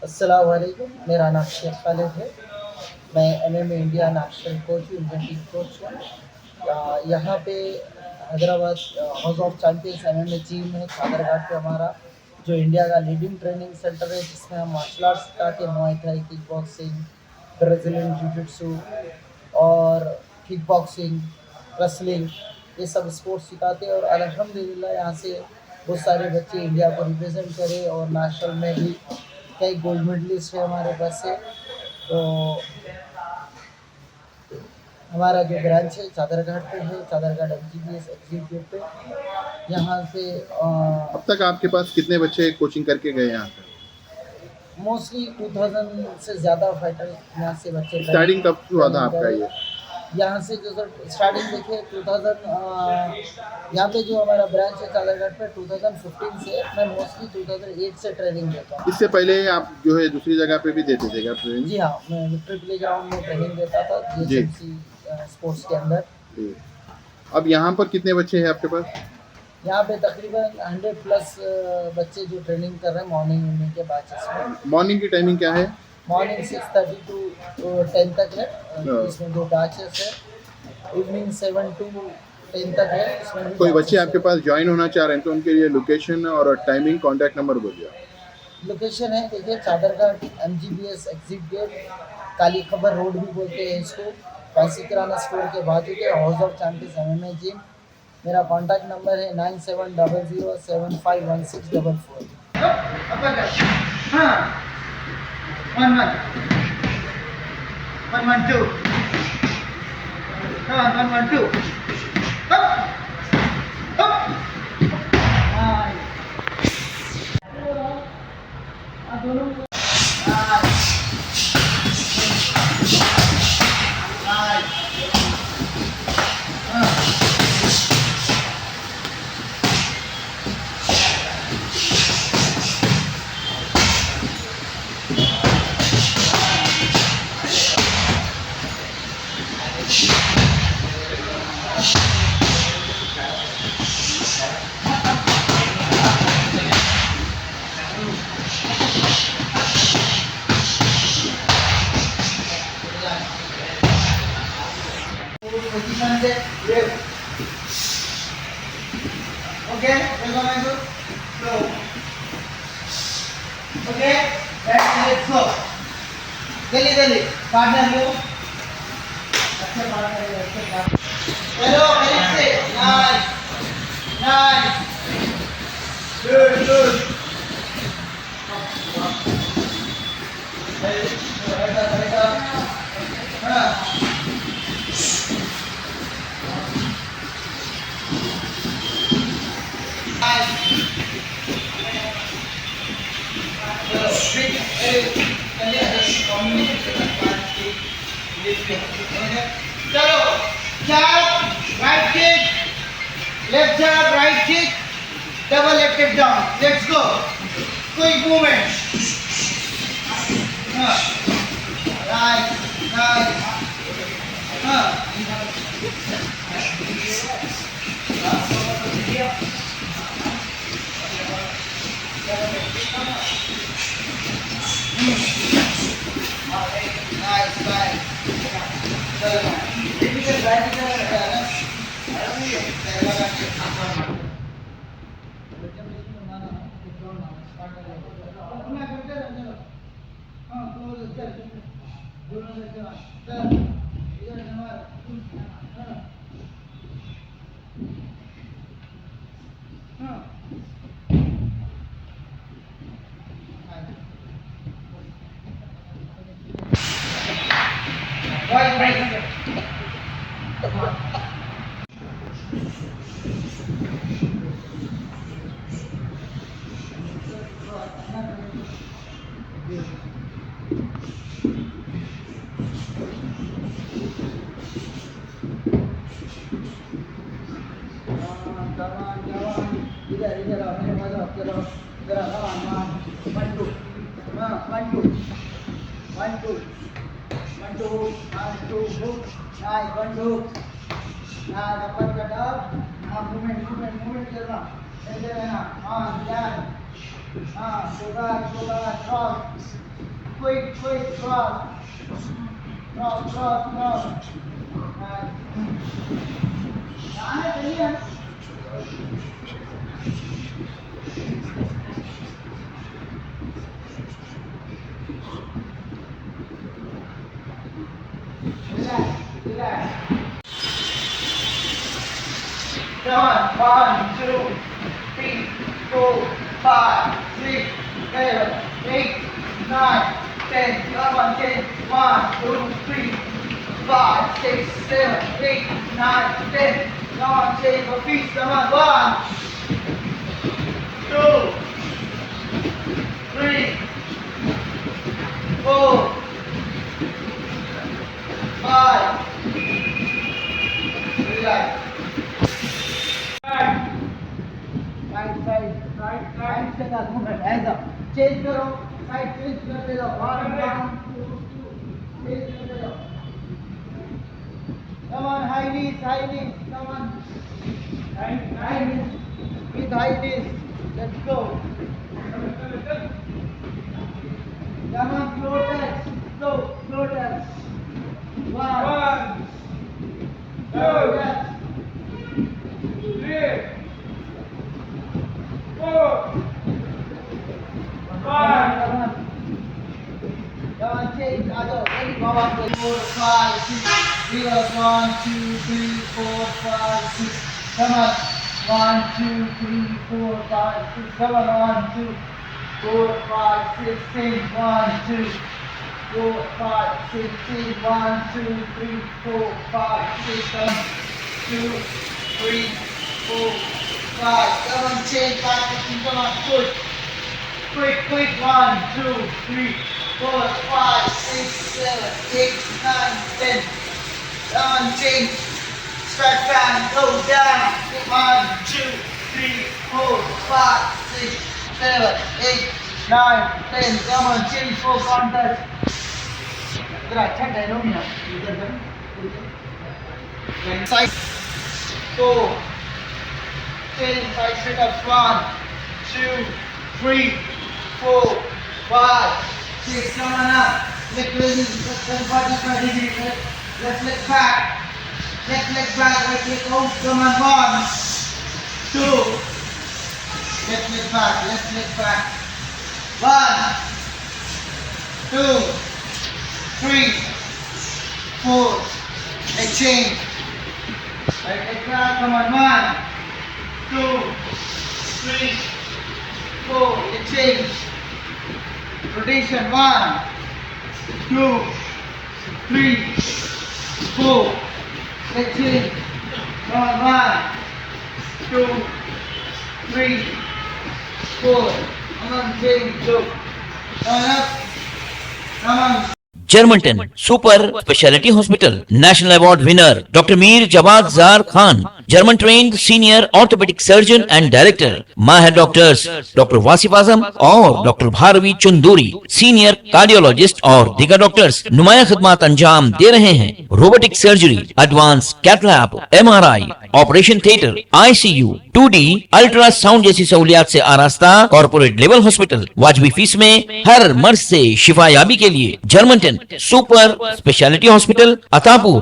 अस्सलाम वालेकुम। मेरा नाम शेख खालिद है। मैं MMA इंडिया नेशनल कोच हूँ, इंडियन टीम कोच हूँ। यहाँ पे Hyderabad house of champions MMA team है चादरघाट पे हमारा, जो इंडिया का लीडिंग ट्रेनिंग सेंटर है, जिसमें हम मार्शल आर्ट्स सिखाते हैं, muay Thai, kick boxing, Brazilian jiu jitsu और किक बॉक्सिंग, रेसलिंग, ये सब स्पोर्ट्स सिखाते हैं। और अल्हम्दुलिल्लाह यहाँ से बहुत सारे बच्चे इंडिया को रिप्रेजेंट करे और नेशनल में भी कई गोल्ड मेडलिस्ट है हमारे पास से। तो हमारा जो ब्रांच है चादरघाट पे है, चादरघाट MGBS एग्जीक्यूटिव पे। यहाँ पे अब तक आपके पास कितने बच्चे कोचिंग करके गए यहाँ पे? मोस्टली 2000 से ज़्यादा फाइटर यहाँ से बच्चे स्टार्टिंग कब हुआ था आपका ये? यहाँ से जो सर स्टार्टिंग देखिए 2000 यहाँ पे जो हमारा ब्रांच है चादरघाट पे 2015 से। मैं मोस्टली 2008 से ट्रेनिंग देता हूँ। इससे पहले आप जो है दूसरी जगह पे भी देते थे क्या ट्रेनिंग? जी हाँ, मैं विक्ट्री प्ले ग्राउंड में ट्रेनिंग देता था जी। GSMC स्पोर्ट्स के अंदर। जी। अब यहाँ पर कितने बच्चे हैं आपके पास? यहाँ पे तकरीबन 100 प्लस बच्चे जो ट्रेनिंग कर रहे हैं मॉर्निंग इवनिंग के बैचेस में। मॉर्निंग की टाइमिंग क्या है? मॉर्निंग 6:30 to 10 तक है, इसमें 2 बैचेस है। इवनिंग 7 to 10 तक है, इसमें भी कोई बच्चे batches आपके है। पास ज्वाइन होना चाह रहे हैं तो उनके लिए लोकेशन और टाइमिंग, कॉन्टैक्ट नंबर बोलिए। लोकेशन है देखिए चादरघाट MGBS एग्जिट गेट, काली खबर रोड भी बोलते हैं इसको, फैंसी किराना स्टोर के बाजू के house of champions MMA gym. मेरा कॉन्टैक्ट नंबर है 9700751644। हाँ, 1 1 2 हाँ 1 1 2 दोनों position से left. Okay, welcome to slow. Okay, let's go. जल्दी पार्टनर लो। अच्छे पार्टनर। हेलो Khalid से nice good बैठा हाँ चलो jab, right kick, left jab, right kick, double leg kick down. Let's go. Quick movement. Right. Nice, right. Difficult right right. इधर आओ मेरे पास आओ चलो इधर आओ हाँ 1 2 हाँ 1 2 1 2 1 2 1 2 hook nice 1 2 nice upper cut up हाँ movement चल रहा इधर रहना हाँ ध्यान Go back, cross. Quick, cross. Cross. Nice. Relax. Come on. 1, 2, 3, 4, 5, 6, 7, 8, 9, 10. Come on, 10. 1, 2, 3, 5, 6, 7, 8, 9, 10. Come on, change your feet. Come on. 1, 2, 3, 4, 5. Relax. Right से का movement ऐसा change करो side change करते जाओ 1 2 change करते जाओ come on high knees come on high knees with high knees let's go come on slow touch 1 2 3 4 5 Come on, change. Ready? Go up. 4 5 6 reverse 1 2 3 4 5 6 Come on. 1 2 3 4 5 6 Come on. 1 2 4 5 6 10 1 2 4 5 6 10 1 2 3 4 5 6 Come on. 2 3 4 5 Come on, change back. Come on, push. Quick, 1 2 3 4 5 6 7 8 9 10 Come on, change. Stretch back, go down. 1 2 3 4 5 6 7 8 9 10 Come on, change for contact. इधर अच्छा dialogue नहीं है इधर side 4 change side sit-ups 1 2 3 4 5 6 Come on up. Leg release. Left body strategy. Left leg back. Left leg back. Right leg out. Come on. 1 2 Left leg back. 1 2 3 4 Leg change. Right leg back. Come on. 1 2 3 4 Leg change. Rotation 1 2 3 4 Leg change. Come on. 1 2 3 4 Come on, change. Go. Come on up. Come on. German 10 Super Specialty Hospital National Award winner Dr. Mir Jawad Zar Khan, German trained senior orthopedic surgeon and director, Mahir doctors Dr. Wasif Azam और Dr. Bharvi Chunduri, senior cardiologist और दिगर doctors नुमाया खिदमत अंजाम दे रहे हैं। Robotic surgery, advance cath lab, MRI, operation theatre, ICU, 2D ultrasound जैसी सहूलियात से आरास्ता कॉर्पोरेट लेवल हॉस्पिटल, वाजबी फीस में हर मर्ज से शिफायाबी के लिए German 10 super speciality hospital, Attapur.